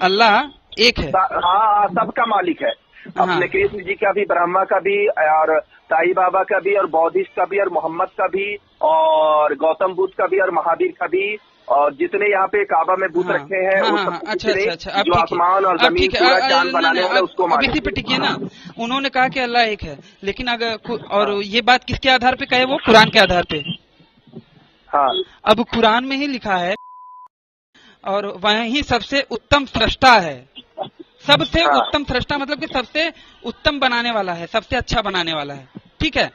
अल्लाह एक है। हाँ, सबका मालिक है। अपने कृष्ण जी का भी, ब्रह्मा का भी, और साईं बाबा का भी, और बौद्धिस्ट का भी, और मोहम्मद का भी, और गौतम बुद्ध का भी, और महावीर का भी, और जितने यहाँ पे काबा में बुत रखे हैं वो सब अच्छा, जो आसमान और जमीन पूरा चांद बनाने वाला उसको मालिक। इसी पे टिकिए ना। उन्होंने कहा कि अल्लाह एक है, लेकिन अगर और ये बात किसके आधार पे कहे? वो कुरान के आधार पे। हाँ, अब कुरान में ही लिखा है, और वही सबसे उत्तम सृष्टा है। सबसे उत्तम सृष्टा मतलब कि सबसे उत्तम बनाने वाला है, सबसे अच्छा बनाने वाला है। ठीक है,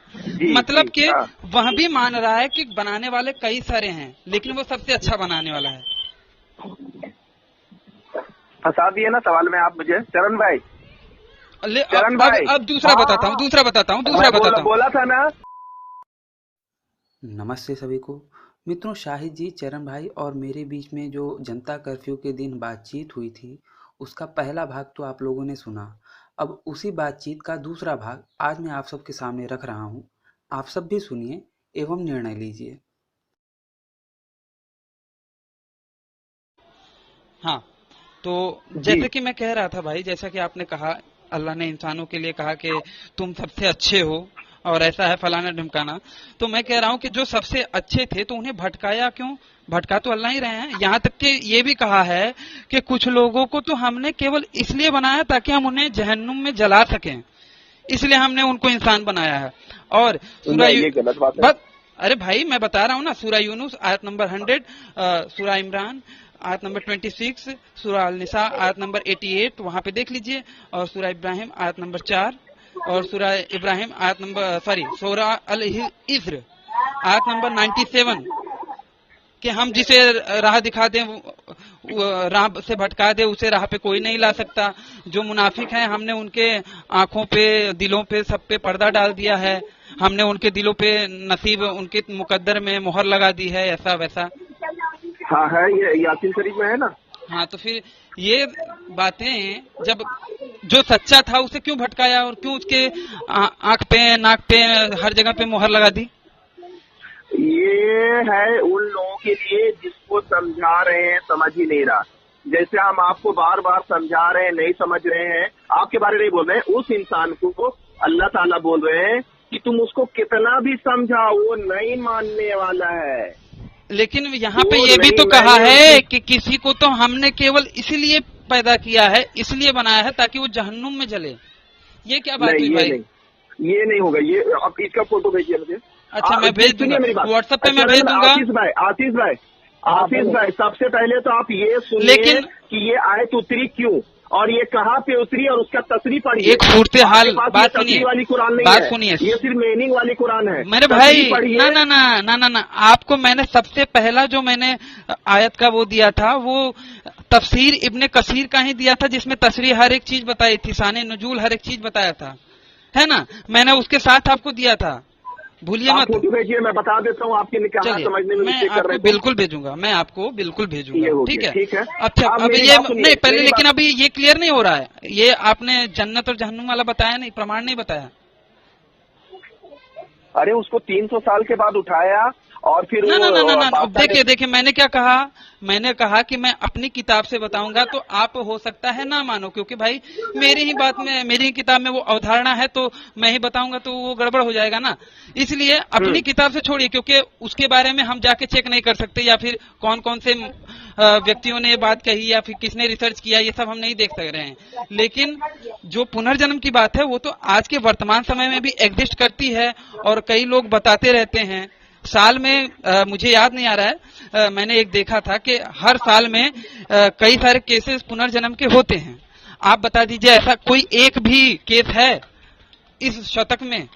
मतलब कि वह भी मान रहा है कि बनाने वाले कई सारे हैं, लेकिन वो सबसे अच्छा बनाने वाला है। फंसा दिए ना सवाल में आप मुझे चरण भाई। अब दूसरा बताता हूँ। बोला था ना। नमस्ते सभी को मित्रों, शाहिद जी, चरण भाई और मेरे बीच में जो जनता कर्फ्यू के दिन बातचीत हुई थी उसका पहला भाग तो आप लोगों ने सुना। अब उसी बातचीत का दूसरा भाग आज मैं आप सबके सामने रख रहा हूं। आप सब भी सुनिए एवं निर्णय लीजिए। हाँ, तो जैसे कि मैं कह रहा था भाई, जैसा कि आपने कहा अल्लाह ने इंसानों के लिए कहा कि तुम सबसे अच्छे हो और ऐसा है फलाना ढिमकाना, तो मैं कह रहा हूं कि जो सबसे अच्छे थे तो उन्हें भटकाया क्यों? भटका तो अल्लाह ही रहे हैं। यहाँ तक कि ये भी कहा है कि कुछ लोगों को तो हमने केवल इसलिए बनाया ताकि हम उन्हें जहन्नुम में जला सकें, इसलिए हमने उनको इंसान बनाया है। और अरे भाई मैं बता रहा हूँ ना, सूरह यूनुस आयत नंबर 100, सूरह इमरान आयत नंबर 26, सूरह अल निसा आयत नंबर 88, वहां पे देख लीजिए, और सूरह इब्राहिम आयत नंबर 4, और सूरह इब्राहिम सूरह अल इज्र आयत नंबर 97 कि हम जिसे राह दिखा दें राह से भटका दे उसे राह पे कोई नहीं ला सकता। जो मुनाफिक हैं हमने उनके आंखों पे, दिलों पे, सब पे पर्दा डाल दिया है। हमने उनके दिलों पे नसीब, उनके मुकद्दर में मोहर लगा दी है, ऐसा वैसा। हाँ है, ये यासीन शरीफ में है ना। हाँ, तो फिर ये बातें जब जो सच्चा था उसे क्यों भटकाया और क्यों उसके आंख पे, नाक पे, हर जगह पे मोहर लगा दी? ये है उन लोगों के लिए जिसको समझा रहे हैं समझ ही नहीं रहा। जैसे हम आपको बार बार समझा रहे हैं, नहीं समझ रहे हैं, आपके बारे में नहीं बोल रहे हैं, उस इंसान को अल्लाह ताला बोल रहे हैं कि तुम उसको कितना भी समझाओ वो नहीं मानने वाला है। लेकिन यहाँ पे ये भी तो कहा है कि किसी को तो हमने केवल इसलिए पैदा किया है, इसलिए बनाया है ताकि वो जहन्नुम में जले। ये क्या बात हुई भाई? ये नहीं होगा। ये आप इसका फोटो भेजिए मुझे। अच्छा, मैं भेज दूंगा व्हाट्सएप पे, मैं भेज दूंगा। आशीष भाई सबसे पहले तो आप ये सुनिए कि ये आयत उतरी क्यों और ये कहाँ पे उतरी और उसका तस्रीर पढ़िए। एक सूरत हाल बात सुनिए, वाली कुरान नहीं बात है, सुनिए, ये सिर्फ मीनिंग वाली कुरान है मेरे भाई। ना, आपको मैंने सबसे पहला जो मैंने आयत का वो दिया था वो तफसीर इब्ने कसीर का ही दिया था, जिसमें तस्रीर हर एक चीज बताई थी, शाने नुजूल हर एक चीज बताया था, है ना। मैंने उसके साथ आपको दिया था, भूलिए मत। फोटो भेजिए, मैं बता देता हूँ आपकी निकाह समझने में मैं आपको बिल्कुल भेजूंगा, मैं आपको बिल्कुल भेजूंगा। ठीक है। अच्छा, अब ये नहीं पहले, लेकिन अभी ये क्लियर नहीं हो रहा है। ये आपने जन्नत और जहन्नुम वाला बताया नहीं, प्रमाण नहीं बताया। अरे उसको 300 साल के बाद उठाया और फिर ना, देखिए मैंने क्या कहा? मैंने कहा कि मैं अपनी किताब से बताऊंगा तो आप हो सकता है ना मानो, क्योंकि भाई मेरी ही बात में, मेरी ही किताब में वो अवधारणा है, तो मैं ही बताऊंगा तो वो गड़बड़ हो जाएगा ना। इसलिए अपनी किताब से छोड़िए, क्योंकि उसके बारे में हम जाके चेक नहीं कर सकते, या फिर कौन कौन से व्यक्तियों ने बात कही या फिर किसने रिसर्च किया, ये सब हम नहीं देख सक रहे हैं। लेकिन जो पुनर्जन्म की बात है वो तो आज के वर्तमान समय में भी एग्जिस्ट करती है, और कई लोग बताते रहते हैं। साल में मुझे याद नहीं आ रहा है, मैंने एक देखा था कि हर साल में कई सारे केसेस पुनर्जन्म के होते हैं। आप बता दीजिए ऐसा कोई एक भी केस है इस शतक में,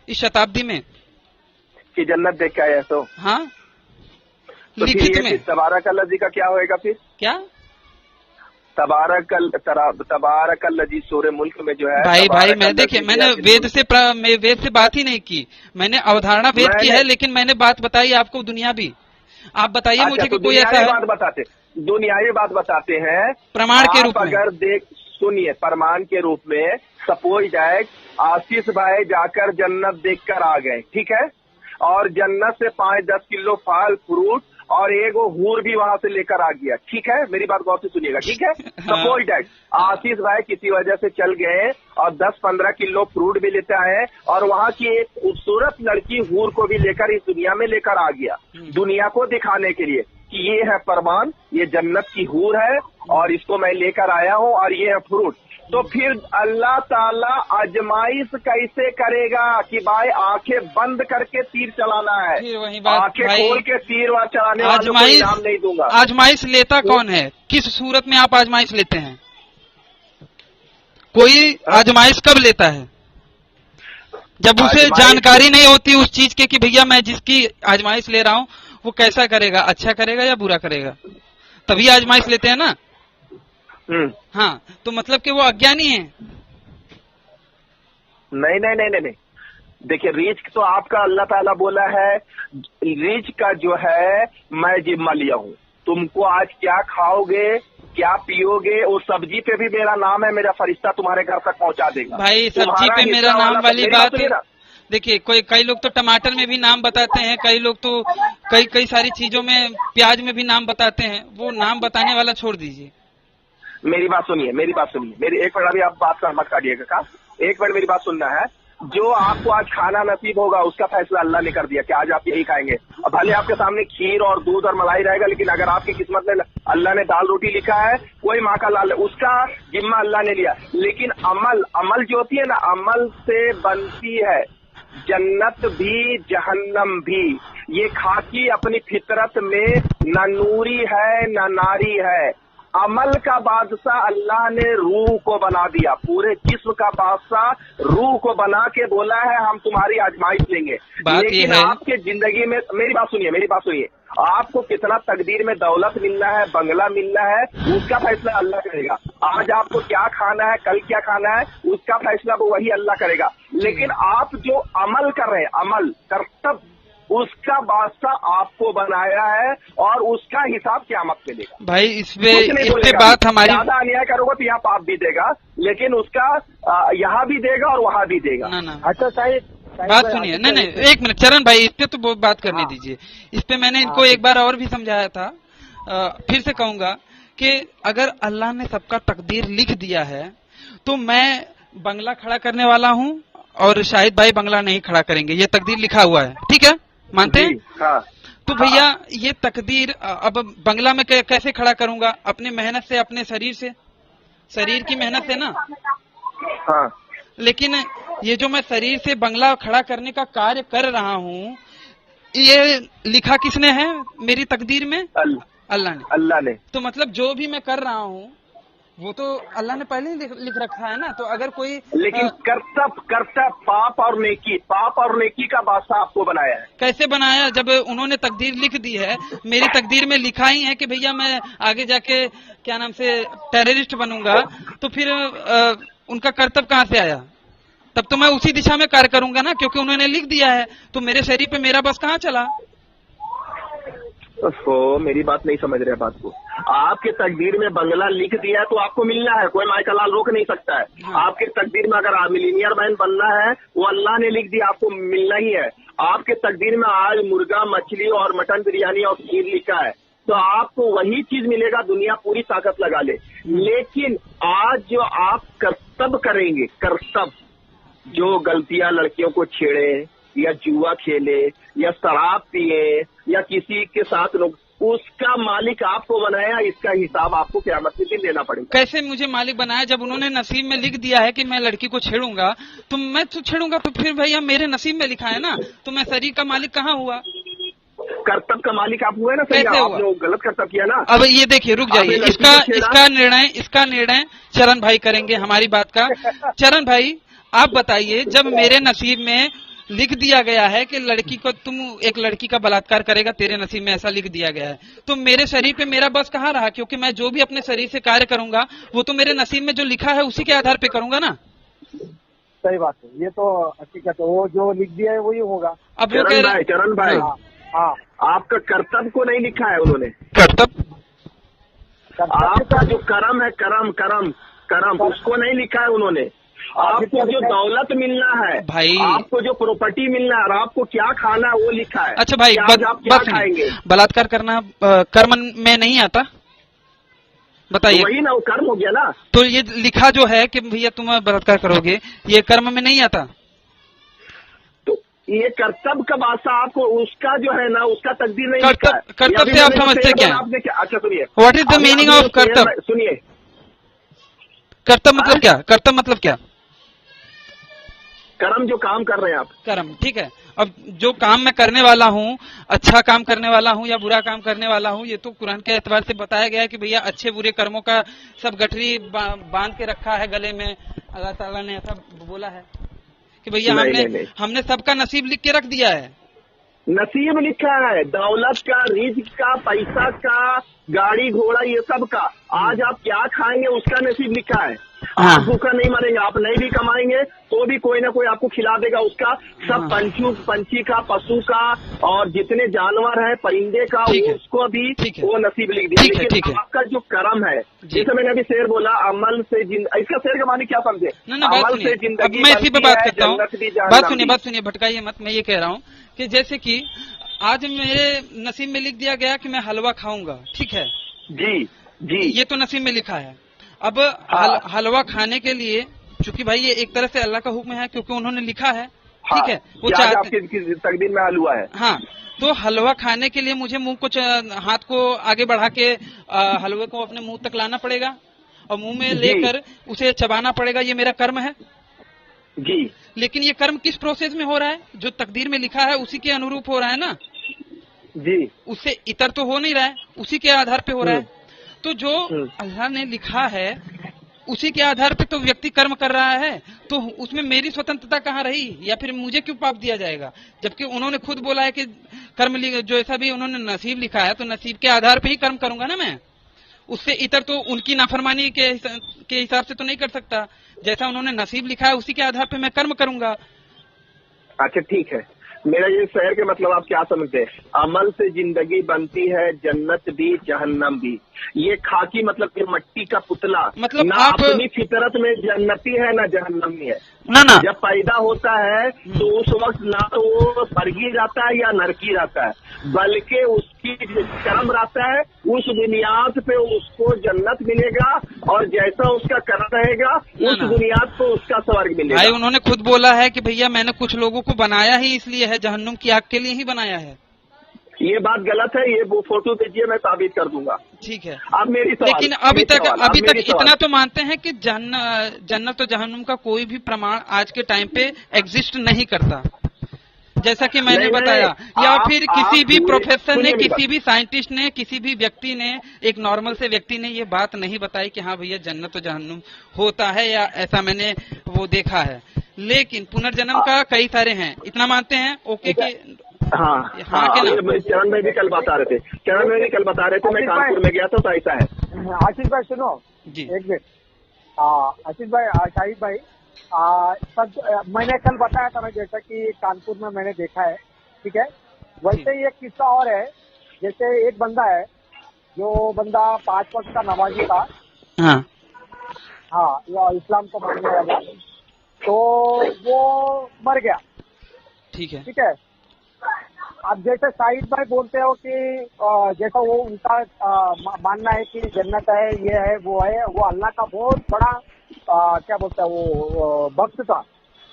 इस शताब्दी में कि जन्नत देख के आया? तो हाँ, तो लिखित में। तबारक अल्लाह जी का क्या होएगा फिर? क्या तबारक अल्लाह जी सूरह मुल्क में जो है भाई मैं देखिए, मैंने वेद से बात ही नहीं की, मैंने अवधारणा वेद की है, लेकिन मैंने बात बताई आपको दुनियावी। आप बताइए मुझे कि कोई ऐसा बात बताते, दुनियावी बात बताते हैं प्रमाण के रूप में। अगर सुनिए, प्रमाण के रूप में सपोज दैट आशीष भाई जाकर जन्नत देखकर आ गए, ठीक है, और जन्नत से 5-10 किलो फल फ्रूट और एक वो हूर भी वहां से लेकर आ गया। ठीक है, मेरी बात गौर से सुनिएगा, ठीक है। सपोज दैट आशीष भाई किसी वजह से चल गए और 10-15 किलो फ्रूट भी लेता है और वहां की एक खूबसूरत लड़की हूर को भी लेकर इस दुनिया में लेकर आ गया, दुनिया को दिखाने के लिए कि ये है परवान, ये जन्नत की हूर है और इसको मैं लेकर आया हूँ और ये है फ्रूट। तो फिर अल्लाह ताला आजमाइश कैसे करेगा कि भाई आंखें बंद करके तीर चलाना है, आंखें खोल के तीर वहां चलाने वालों को इनाम नहीं दूंगा। आजमाइश लेता कौन है? किस सूरत में आप आजमाइश लेते हैं? कोई आजमाइश कब लेता है? जब उसे जानकारी नहीं होती उस चीज के कि भैया मैं जिसकी आजमाइश ले रहा हूँ वो कैसा करेगा, अच्छा करेगा या बुरा करेगा, तभी आजमाइश लेते हैं ना। हाँ, तो मतलब कि वो अज्ञानी है। नहीं नहीं नहीं नहीं, देखिए रिज्क तो आपका अल्लाह ताला बोला है, रिज्क का जो है मैं जिम्मा लिया हूँ, तुमको आज क्या खाओगे क्या पियोगे, और सब्जी पे भी मेरा नाम है, मेरा फरिश्ता तुम्हारे घर तक पहुंचा देगा। भाई सब्जी पे मेरा नाम वाली बात है, देखिए कई लोग तो टमाटर में भी नाम बताते हैं, कई लोग तो कई सारी चीजों में, प्याज में भी नाम बताते हैं, वो नाम बताने वाला छोड़ दीजिए। मेरी बात सुनिए, मेरी बात सुनिए, मेरी एक मिनट अभी आप बात का मत काटिएगा का, एक मिनट मेरी बात सुनना है। जो आपको आज खाना नसीब होगा उसका फैसला अल्लाह ने कर दिया कि आज आप यही खाएंगे। अब भले आपके सामने खीर और दूध और मलाई रहेगा, लेकिन अगर आपकी किस्मत में अल्लाह ने दाल रोटी लिखा है, कोई माँ का लाल, उसका जिम्मा अल्लाह ने लिया। लेकिन अमल जो होती है ना, अमल से बनती है जन्नत भी जहन्नम भी। ये खाकी अपनी फितरत में न नूरी है न नारी है। अमल का बादशाह अल्लाह ने रूह को बना दिया, पूरे जिस्म का बादशाह रूह को बना के बोला है हम तुम्हारी आजमाइश लेंगे। लेकिन आपके जिंदगी में, मेरी बात सुनिए, आपको कितना तकदीर में दौलत मिलना है, बंगला मिलना है, उसका फैसला अल्लाह करेगा। आज आपको क्या खाना है, कल क्या खाना है, उसका फैसला वो वही अल्लाह करेगा। लेकिन आप जो अमल कर रहे हैं, अमल कर्तव्य, उसका बादशाह आपको बनाया है और उसका हिसाब क़यामत में देगा। भाई इस पे बात हमारी, ज्यादा अन्याय करोगे तो यहाँ पाप भी देगा, लेकिन उसका यहाँ भी देगा और वहाँ भी देगा। ना। अच्छा साहिब बात सुनिए, नहीं एक मिनट चरण भाई, इस पे तो बहुत बात करने दीजिए। इस पे मैंने इनको एक बार और भी समझाया था, फिर से कहूंगा कि अगर अल्लाह ने सबका तकदीर लिख दिया है तो मैं बंगला खड़ा करने वाला हूँ और शाहिद भाई बंगला नहीं खड़ा करेंगे, ये तकदीर लिखा हुआ है, ठीक है, मानते हैं? हाँ। तो भैया ये तकदीर अब बंगला में कैसे खड़ा करूंगा? अपने मेहनत से, अपने शरीर की मेहनत से ना। हाँ। लेकिन ये जो मैं शरीर से बंगला खड़ा करने का कार्य कर रहा हूँ, ये लिखा किसने है मेरी तकदीर में? अल्लाह ने। तो मतलब जो भी मैं कर रहा हूँ वो तो अल्लाह ने पहले ही लिख रखा है ना। तो अगर कोई, लेकिन कर्तव्य पाप और नेकी का बादशाह आपको बनाया है। कैसे बनाया? जब उन्होंने तकदीर लिख दी है, मेरी तकदीर में लिखा ही है कि भैया मैं आगे जाके क्या नाम से टेररिस्ट बनूंगा, तो फिर उनका कर्तव्य कहाँ से आया? तब तो मैं उसी दिशा में कार्य करूंगा ना, क्योंकि उन्होंने लिख दिया है। तो मेरे शरीर पे मेरा बस कहाँ चला? तो मेरी बात नहीं समझ रहे बात को। आपके तकदीर में बंगला लिख दिया है तो आपको मिलना है, कोई माइकल लाल रोक नहीं सकता है। हाँ। आपके तकदीर में अगर मिलीनियर मैन बनना है, वो अल्लाह ने लिख दिया, आपको मिलना ही है। आपके तकदीर में आज मुर्गा, मछली और मटन बिरयानी और खीर लिखा है, तो आपको वही चीज मिलेगा, दुनिया पूरी ताकत लगा ले। लेकिन आज जो आप कर्तव्य करेंगे, कर्तव्य, जो गलतियां लड़कियों को छेड़े या जुआ खेले या शराब पिए या किसी के साथ लोग, उसका मालिक आपको बनाया, इसका हिसाब आपको क़यामत के दिन देना पड़ेगा। कैसे मुझे मालिक बनाया? जब उन्होंने नसीब में लिख दिया है कि मैं लड़की को छेड़ूंगा, तो मैं तो छेड़ूंगा, तो फिर भैया मेरे नसीब में लिखा है ना, तो मैं शरीर का मालिक कहाँ हुआ? कर्तव्य का मालिक आप हुए ना। कैसे हुआ? आपने गलत कर्तव्य किया ना। अब ये देखिए, रुक जाइए, इसका निर्णय चरण भाई करेंगे हमारी बात का। चरण भाई आप बताइए, जब मेरे नसीब में लिख दिया गया है कि लड़की को, तुम एक लड़की का बलात्कार करेगा, तेरे नसीब में ऐसा लिख दिया गया है, तो मेरे शरीर पे मेरा बस कहाँ रहा? क्योंकि मैं जो भी अपने शरीर से कार्य करूंगा वो तो मेरे नसीब में जो लिखा है उसी के आधार पे करूंगा ना। सही बात है, ये तो हकीकत है, वो जो लिख दिया है वही होगा। अब वो कह रहे, चरण भाई, हाँ, आपका कर्तव्य को नहीं लिखा है उन्होंने। कर्तव्य आपका जो कर्म है, कर्म उसको नहीं लिखा है उन्होंने। आपको जो दौलत मिलना है भाई, आपको जो प्रॉपर्टी मिलना है और आपको क्या खाना है वो लिखा है। अच्छा भाई, आज आप क्या बस खाएंगे? बलात्कार करना कर्म में नहीं आता, बताइए। तो वही ना, वो कर्म हो गया ना। तो ये लिखा जो है कि भैया तुम बलात्कार करोगे, ये कर्म में नहीं आता। तो ये कर्तव्य का भाषा आपको उसका जो है ना, उसका तकदीर नहीं लिखा है। कर्तव्य से आप समझते क्या है? आपने क्या, अच्छा सुनिए, what is the meaning of कर्तव्य? सुनिए, कर्तव्य मतलब क्या? कर्तव्य मतलब क्या? कर्म जो काम कर रहे हैं आप। कर्म, ठीक है। अब जो काम मैं करने वाला हूँ, अच्छा काम करने वाला हूँ या बुरा काम करने वाला हूँ, ये तो कुरान के एतबार से बताया गया है कि भैया अच्छे बुरे कर्मों का सब गठरी बांध के रखा है गले में। अल्लाह ताला ने ऐसा बोला है कि भैया हमने सबका नसीब लिख के रख दिया है। नसीब लिखा है, दौलत का, रिज्क का, पैसा का, गाड़ी घोड़ा, ये सब का। आज आप क्या खाएंगे उसका नसीब लिखा है। आप भूखा नहीं मरेंगे, आप नहीं भी कमाएंगे तो भी कोई ना कोई आपको खिला देगा उसका। सब पंछी का, पशु का और जितने जानवर है, परिंदे का, उसको भी वो नसीब लिख दिया। लेकिन आपका जो कर्म है, जैसे मैंने अभी शेर बोला, अमल से इसका शेर का मानी क्या समझे? अमल से जिंदगी। मैं इसी पे बात करता हूँ, बात सुनिए, भटकाइए मत। मैं ये कह रहा हूँ कि जैसे कि आज मेरे नसीब में लिख दिया गया कि मैं हलवा खाऊंगा, ठीक है जी जी, ये तो नसीब में लिखा है। अब हलवा खाने के लिए, चूंकि भाई ये एक तरह से अल्लाह का हुक्म है क्योंकि उन्होंने लिखा है, ठीक है, वो चाहते तकदीर में हलवा है। हाँ, तो हलवा खाने के लिए मुझे मुंह को, हाथ को आगे बढ़ा के हलवे को अपने मुंह तक लाना पड़ेगा और मुंह में लेकर उसे चबाना पड़ेगा। ये मेरा कर्म है जी। लेकिन ये कर्म किस प्रोसेस में हो रहा है? जो तकदीर में लिखा है उसी के अनुरूप हो रहा है ना जी, उससे इतर तो हो नहीं रहा है, उसी के आधार पे हो रहा है। तो जो अल्लाह ने लिखा है उसी के आधार पे तो व्यक्ति कर्म कर रहा है, तो उसमें मेरी स्वतंत्रता कहाँ रही? या फिर मुझे क्यों पाप दिया जाएगा? जबकि उन्होंने खुद बोला है कि कर्म जो ऐसा भी उन्होंने नसीब लिखा है तो नसीब के आधार पे ही कर्म करूंगा ना मैं, उससे इतर तो उनकी नाफरमानी के हिसाब से तो नहीं कर सकता। जैसा उन्होंने नसीब लिखा है उसी के आधार पे मैं कर्म करूंगा। अच्छा ठीक है, मेरा ये शहर के मतलब आप क्या समझते हैं? अमल से जिंदगी बनती है, जन्नत भी जहन्नम भी। ये खाकी मतलब कि मट्टी का पुतला, मतलब ना आप अपनी फितरत में जन्नती है ना जहन्नमी है। ना जब पैदा होता है तो उस वक्त ना तो वो स्वर्गीय जाता है या नरकी जाता है, बल्कि उसकी कर्म रहता है, उस बुनियाद पे उसको जन्नत मिलेगा और जैसा उसका कर्म रहेगा उस बुनियाद पे उसका स्वर्ग मिलेगा। भाई उन्होंने खुद बोला है कि भैया मैंने कुछ लोगों को बनाया ही इसलिए है, जहन्नुम की आग के लिए ही बनाया है। ये बात गलत है, ये वो फोटो दीजिए, मैं साबित कर दूंगा। ठीक है, अब मेरी सवाल, लेकिन अभी तक इतना तो मानते हैं कि जन्नत और जहन्नुम का कोई भी प्रमाण आज के टाइम पे एग्जिस्ट नहीं करता, जैसा कि मैंने बताया। या फिर किसी भी प्रोफेसर ने, किसी भी साइंटिस्ट ने, किसी भी व्यक्ति ने, एक नॉर्मल से व्यक्ति ने ये बात नहीं बताई कि हाँ भैया जन्नत और जहन्नुम होता है या ऐसा मैंने वो देखा है। लेकिन पुनर्जन्म का कई सारे हैं, इतना मानते हैं। ओके कि हाँ, चरण में भी कल बता रहे थे, मैं कानपुर में गया था तो ऐसा है। आशीष भाई सुनो जी, एक मिनट। आशीष भाई, शाहिद भाई, मैंने कल बताया था ना, जैसा कि कानपुर में मैंने देखा है, ठीक है, वैसे ही एक किस्सा और है। जैसे एक बंदा है, जो बंदा 5 वक्त का नमाजी था, हाँ, इस्लाम को मानने वाला, तो वो मर गया, ठीक है। अब जैसे शाहिद भाई बोलते हो कि जैसा वो उनका मानना है कि जन्नत है, ये है, वो अल्लाह का बहुत बड़ा क्या बोलता है वो भक्त था,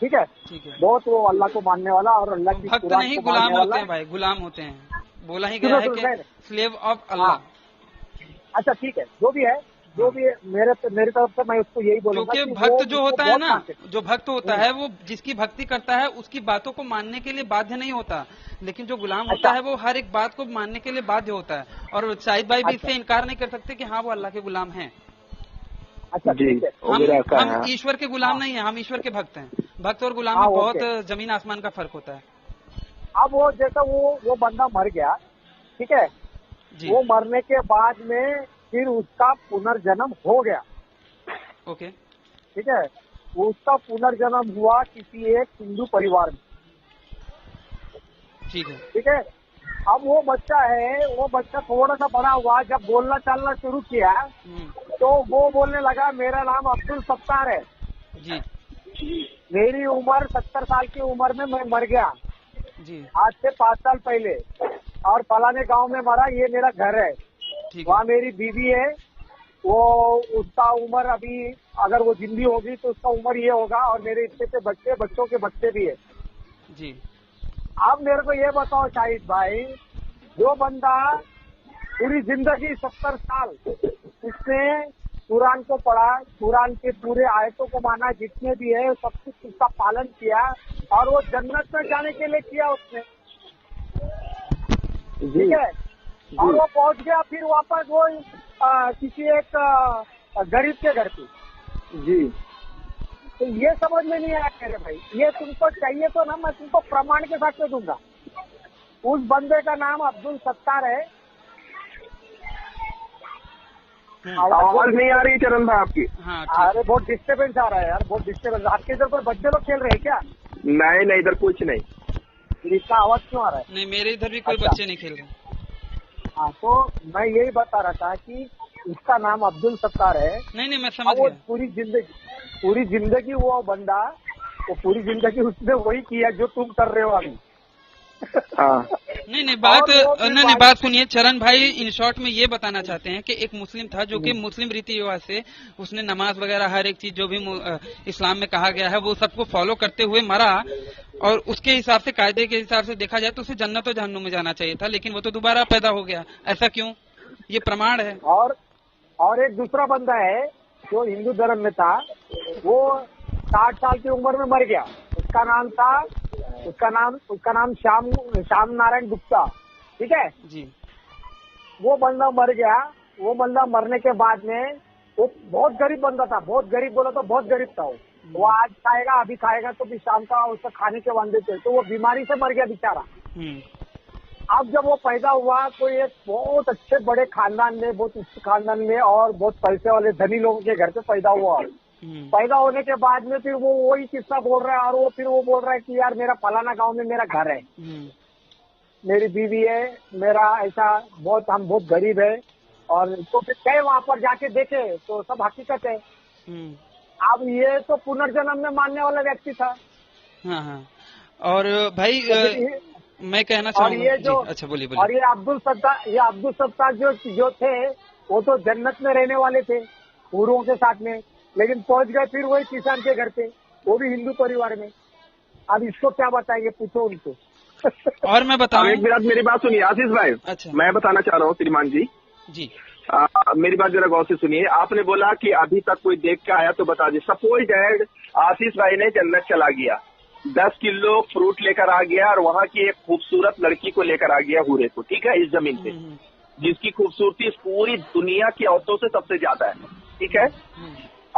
ठीक है, बहुत वो अल्लाह को मानने वाला और अल्लाह की भक्त नहीं, गुलाम होते हैं भाई, गुलाम होते हैं। बोला ही गया है कि स्लेव ऑफ अल्लाह। अच्छा ठीक है, जो भी है मेरे तरफ से मैं उसको यही बोलूंगा कि भक्त जो होता है ना, जो भक्त होता है वो जिसकी भक्ति करता है उसकी बातों को मानने के लिए बाध्य नहीं होता, लेकिन जो गुलाम होता है वो हर एक बात को मानने के लिए बाध्य होता है। और शाहिद भाई भी इससे इनकार नहीं कर सकते कि हाँ वो अल्लाह के गुलाम हैं। अच्छा ठीक है, हम ईश्वर के गुलाम नहीं है, हम ईश्वर के भक्त हैं। भक्त और गुलाम में बहुत जमीन आसमान का फर्क होता है। अब वो जैसा वो बंदा मर गया, ठीक है, वो मरने के बाद में फिर उसका पुनर्जन्म हो गया, ओके, ठीक है, उसका पुनर्जन्म हुआ किसी एक हिंदू परिवार में, ठीक है। अब वो बच्चा थोड़ा सा बड़ा हुआ, जब बोलना चालना शुरू किया तो वो बोलने लगा मेरा नाम अब्दुल सत्तार है, मेरी उम्र 70 साल की उम्र में मैं मर गया जी। आज से 5 साल पहले, और फलाने गांव में मरा, ये मेरा घर है, वहाँ मेरी बीवी है, वो उसका उम्र अभी अगर वो जिंदी होगी तो उसका उम्र ये होगा, और मेरे इतने से बच्चे, बच्चों के बच्चे भी है जी। आप मेरे को ये बताओ शाहिद भाई, जो बंदा पूरी जिंदगी 70 साल उसने कुरान को पढ़ा, कुरान के पूरे आयतों को माना, जितने भी है सब कुछ उसका पालन किया, और वो जन्नत में जाने के लिए किया उसने, ठीक है, और वो पहुंच गया फिर वापस वो किसी एक गरीब के घर पे जी। तो ये समझ में नहीं आया मेरे भाई, ये तुमको चाहिए तो ना मैं तुमको प्रमाण के साथ दूंगा। उस बंदे का नाम अब्दुल सत्तार है। आवाज नहीं आ रही चरण भाई आपकी? हाँ, अरे बहुत डिस्टर्बेंस आ रहा है यार, बहुत डिस्टर्बेंस। आपके इधर कोई बच्चे लोग खेल रहे हैं क्या? नहीं नहीं, इधर कुछ नहीं। इसका आवाज क्यों आ रहा है? नहीं, मेरे इधर भी कोई बच्चे नहीं खेल रहे। हाँ, तो मैं यही बता रहा था कि उसका नाम अब्दुल सत्तार है। नहीं, मैं समझ वो गया। पूरी जिंदगी वो बंदा, वो पूरी जिंदगी उसने वही किया जो तुम कर रहे हो अभी। नहीं, बात सुनिए चरण भाई। इन शॉर्ट में ये बताना चाहते हैं कि एक मुस्लिम था जो कि मुस्लिम रीति रिवाज से उसने नमाज वगैरह हर एक चीज जो भी इस्लाम में कहा गया है वो सबको फॉलो करते हुए मरा, और उसके हिसाब से, कायदे के हिसाब से देखा जाए तो उसे जन्नत और जहन्नुम में जाना चाहिए था, लेकिन वो तो दोबारा पैदा हो गया। ऐसा क्यों? ये प्रमाण है। और एक दूसरा बंदा है जो हिंदू धर्म में था, वो 60 साल की उम्र में मर गया। उसका नाम श्याम नारायण गुप्ता, ठीक है जी। वो बंदा मर गया। वो बंदा मरने के बाद में, वो बहुत गरीब बंदा था, बहुत गरीब बोला तो बहुत गरीब था। वो आज खाएगा, अभी खाएगा तो भी शाम का उसका खाने के वांदे थे, तो वो बीमारी से मर गया बेचारा। अब जब वो पैदा हुआ तो एक बहुत अच्छे बड़े खानदान में, बहुत उच्च खानदान में और बहुत पैसे वाले धनी लोगों के घर पे पैदा हुआ। पैदा होने के बाद में फिर वो वही किस्सा बोल रहा है, और वो बोल रहा है कि यार मेरा फलाना गांव में मेरा घर है, मेरी बीवी है, मेरा ऐसा हम बहुत गरीब है। और तो फिर गए वहां पर जाके देखे तो सब हकीकत है। अब ये तो पुनर्जन्म में मानने वाला व्यक्ति था। हाँ। और भाई मैं कहना चाहूँगा, अच्छा बोलिए। और ये अब्दुल सत्तार जो थे वो तो जन्नत में रहने वाले थे हूरों के साथ में, लेकिन पहुंच गए फिर वही किसान के घर पे, वो भी हिंदू परिवार में। अब इसको क्या बताएंगे, पूछो उनको। और मैं बताऊं, एक मिनट मेरी बात सुनिए आशीष भाई। अच्छा, मैं बताना चाह रहा हूँ श्रीमान जी। मेरी बात जरा गौर से सुनिए। आपने बोला कि अभी तक कोई देख के आया तो बता दीजिए। सपोज डैड आशीष भाई ने जन्नत चला गया, 10 किलो फ्रूट लेकर आ गया, और वहाँ की एक खूबसूरत लड़की को लेकर आ गया हूरे को, ठीक है, इस जमीन पे, जिसकी खूबसूरती इस पूरी दुनिया की औरतों से सबसे ज्यादा है, ठीक है।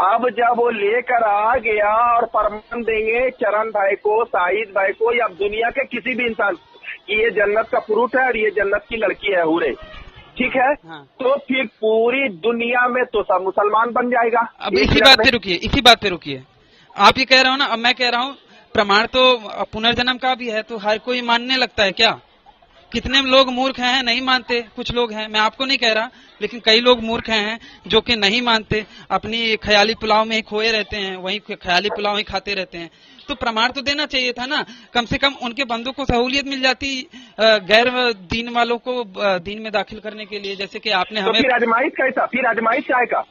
अब जब वो लेकर आ गया और फरमान देंगे चरण भाई को, शाहिद भाई को, या दुनिया के किसी भी इंसान कि ये जन्नत का फ्रूट है और ये जन्नत की लड़की है हूरे, ठीक है, तो फिर पूरी दुनिया में तो सब मुसलमान बन जाएगा। अब इसी बात पे रुकिए। आप ये कह रहे हो ना, अब मैं कह रहा हूँ प्रमाण तो पुनर्जन्म का भी है, तो हर कोई मानने लगता है क्या? कितने लोग मूर्ख हैं, नहीं मानते। कुछ लोग हैं, मैं आपको नहीं कह रहा, लेकिन कई लोग मूर्ख हैं जो कि नहीं मानते, अपनी ख्याली पुलाव में ही खोए रहते हैं, वही ख्याली पुलाव ही खाते रहते हैं। तो प्रमाण तो देना चाहिए था ना, कम से कम उनके बंदों को सहूलियत मिल जाती गैर दीन वालों को दीन में दाखिल करने के लिए, जैसे कि आपने तो हमें। फिर आजमाइश कैसा? फिर आजमाइश क्या का?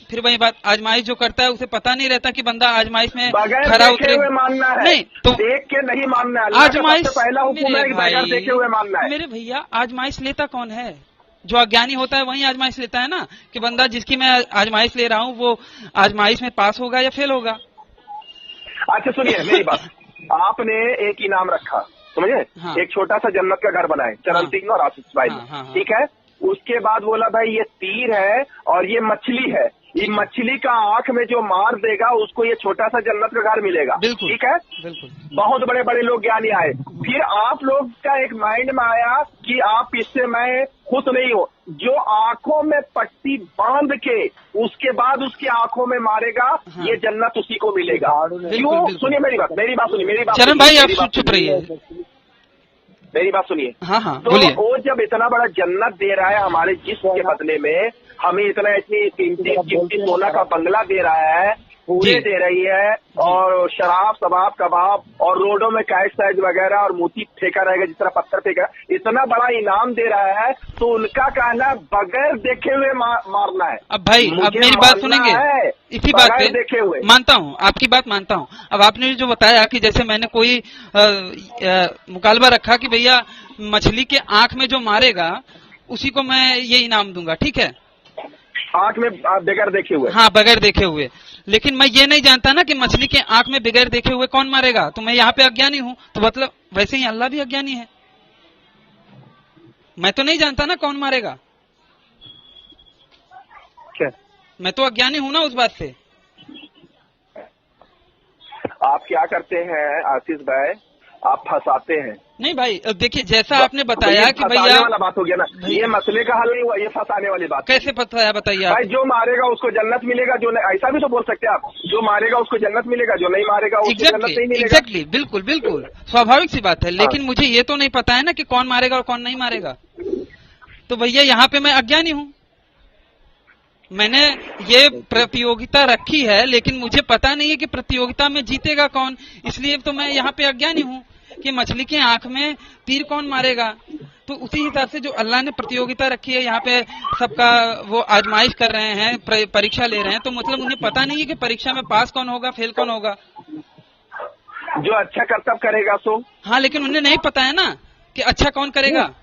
फिर वही बात, आजमाइश जो करता है उसे पता नहीं रहता कि बंदा आजमाइश में खरा उतरे हुए मानना है, नहीं तो देख के नहीं मानना है। आजमाइश पहला हुक्म है बगैर देखे हुए मानना है। मेरे भैया, आजमाइश लेता कौन है? जो अज्ञानी होता है वही आजमाइश लेता है ना, कि बंदा जिसकी मैं आजमाइश ले रहा हूँ वो आजमाइश में पास होगा या फेल होगा। अच्छा सुनिए मेरी बात, आपने एक इनाम रखा, समझे? हाँ। एक छोटा सा जन्नत का घर बनाए चरण सिंह और आशीष भाई, ठीक है। उसके बाद बोला भाई ये तीर है और ये मछली है, ये मछली का आंख में जो मार देगा उसको ये छोटा सा जन्नत का घर मिलेगा, ठीक है। बहुत बड़े बड़े लोग ज्ञानी आए, फिर आप लोग का एक माइंड में आया कि आप इससे मैं खुश नहीं हो, जो आंखों में पट्टी बांध के उसके बाद उसकी आंखों में मारेगा, हाँ। ये जन्नत उसी को मिलेगा। क्यों? सुनिए मेरी बात चरण भाई, आप चुप रहिए, मेरी बात सुनिए। हाँ, तो वो जब इतना बड़ा जन्नत दे रहा है हमारे जिस्म के बदले में, हमें इतना इतनी कीमती सोना का बंगला दे रहा है, पूरे दे रही है और शराब शबाब कबाब और रोडों में कैश साइज वगैरह और मोती फेंका रहेगा जिस तरह पत्थर फेंका, इतना बड़ा इनाम दे रहा है तो उनका कहना बगैर देखे हुए मारना है। अब भाई अब मेरी बात सुनेंगे इसी बात पे, देखे हुए मानता हूँ आपकी बात मानता हूँ। अब आपने जो बताया कि जैसे मैंने कोई मुकालबा रखा कि भैया मछली के आंख में जो मारेगा उसी को मैं ये इनाम दूंगा, ठीक है, आंख में बगैर देखे हुए। हाँ बगैर देखे हुए, लेकिन मैं ये नहीं जानता ना कि मछली के आंख में बगैर देखे हुए कौन मारेगा, तो मैं यहाँ पे अज्ञानी हूँ, तो मतलब वैसे ही अल्लाह भी अज्ञानी है। मैं तो नहीं जानता ना कौन मारेगा, क्या? मैं तो अज्ञानी हूँ ना उस बात से। आप क्या करते हैं आशीष भाई, आप फंसाते हैं। नहीं भाई देखिए जैसा आपने बताया कि भैया वाला बात हो गया ना, ये मसले का हल नहीं हुआ, ये फंसाने वाली बात। कैसे फंसाया बताइए भाई? जो मारेगा उसको जन्नत मिलेगा, जो नहीं, ऐसा भी तो बोल सकते हैं आप, जो मारेगा उसको जन्नत मिलेगा, जो नहीं मारेगा उसको जन्नत नहीं मिलेगा। एग्जैक्टली, बिल्कुल बिल्कुल स्वाभाविक सी बात है, लेकिन मुझे ये तो नहीं पता है ना कि कौन मारेगा और कौन नहीं मारेगा, तो भैया यहाँ पे मैं अज्ञानी हूँ। मैंने ये प्रतियोगिता रखी है लेकिन मुझे पता नहीं है कि प्रतियोगिता में जीतेगा कौन, इसलिए तो मैं यहाँ पे अज्ञानी हूँ कि मछली के आंख में तीर कौन मारेगा। तो उसी हिसाब से जो अल्लाह ने प्रतियोगिता रखी है यहाँ पे सबका वो आजमाइश कर रहे हैं, परीक्षा ले रहे हैं, तो मतलब उन्हें पता नहीं है कि परीक्षा में पास कौन होगा फेल कौन होगा। जो अच्छा कर्तव्य करेगा सो। हाँ लेकिन उन्हें नहीं पता है ना कि अच्छा कौन करेगा।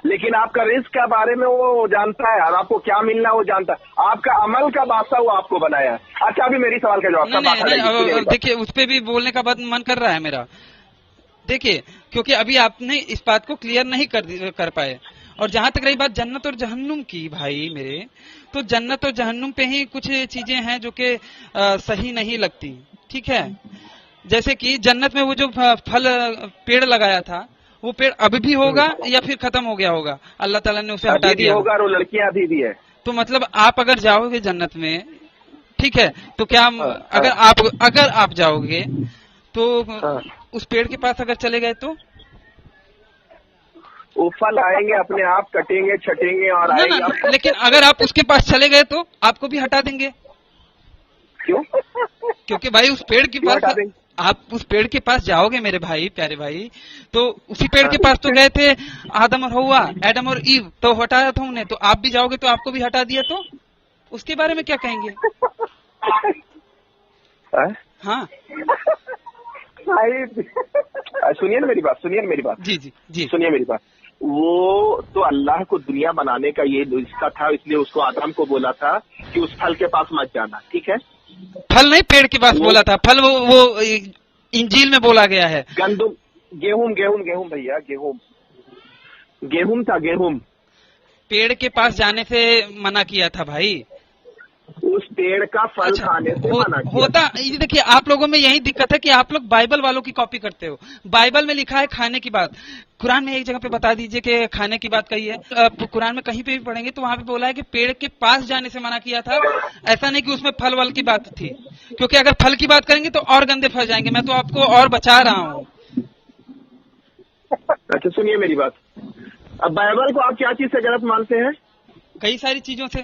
लेकिन आपका रिस्क के बारे में वो जानता है और आपको क्या मिलना वो जानता है, आपका अमल का बादशाह वो आपको बनाया है। अच्छा अभी मेरी सवाल का जवाब देखिए उस पर भी बोलने का मन कर रहा है मेरा। देखिए क्योंकि अभी आपने इस बात को क्लियर नहीं कर पाए, और जहां तक रही बात जन्नत और जहन्नुम की भाई मेरे, तो जन्नत और जहन्नुम पे ही कुछ चीजें हैं जो कि सही नहीं लगती, ठीक है। जैसे कि जन्नत में वो जो फल पेड़ लगाया था वो पेड़ अभी भी होगा या फिर खत्म हो गया होगा, अल्लाह ताला ने उसे हटा दिया होगा, और लड़कियां अभी भी है। तो मतलब आप अगर जाओगे जन्नत में, ठीक है, तो क्या अगर आप जाओगे तो उस पेड़ के पास अगर चले गए तो वो फल आएंगे अपने आप, कटेंगे छटेंगे और आएंगे। लेकिन अगर आप उसके पास चले गए तो आपको भी हटा देंगे। क्यों? क्योंकि भाई उस पेड़ के पास आप उस पेड़ के पास जाओगे मेरे भाई, प्यारे भाई, तो उसी पेड़ के पास तो गए थे आदम और हव्वा, एडम और ईव, तो हटाया था उन्हें, तो आप भी जाओगे तो आपको भी हटा दिया, तो उसके बारे में क्या कहेंगे? हाँ सुनिए ना मेरी बात, जी जी जी सुनिए मेरी बात। वो तो अल्लाह को दुनिया बनाने का ये नुस्खा था, इसलिए उसको आदम को बोला था कि उस फल के पास मत जाना, ठीक है। फल नहीं पेड़ के पास बोला था, फल वो इंजील में बोला गया है। गंदुम, गेहूं भैया, गेहूं था, गेहूं पेड़ के पास जाने से मना किया था भाई, उस पेड़ का फल खाने से मना किया होता। देखिए आप लोगों में यही दिक्कत है कि आप लोग बाइबल वालों की कॉपी करते हो। बाइबल में लिखा है खाने की बात, कुरान में एक जगह पे बता दीजिए कि खाने की बात कही है। कुरान में कहीं पे भी पढ़ेंगे तो वहां पे बोला है कि पेड़ के पास जाने से मना किया था, ऐसा नहीं कि उसमें फल वल की बात थी, क्योंकि अगर फल की बात करेंगे तो और गंदे फंस जाएंगे। मैं तो आपको और बचा रहा हूँ। अच्छा सुनिए मेरी बात, अब बाइबल को आप क्या चीज से गलत मानते हैं? कई सारी चीजों से।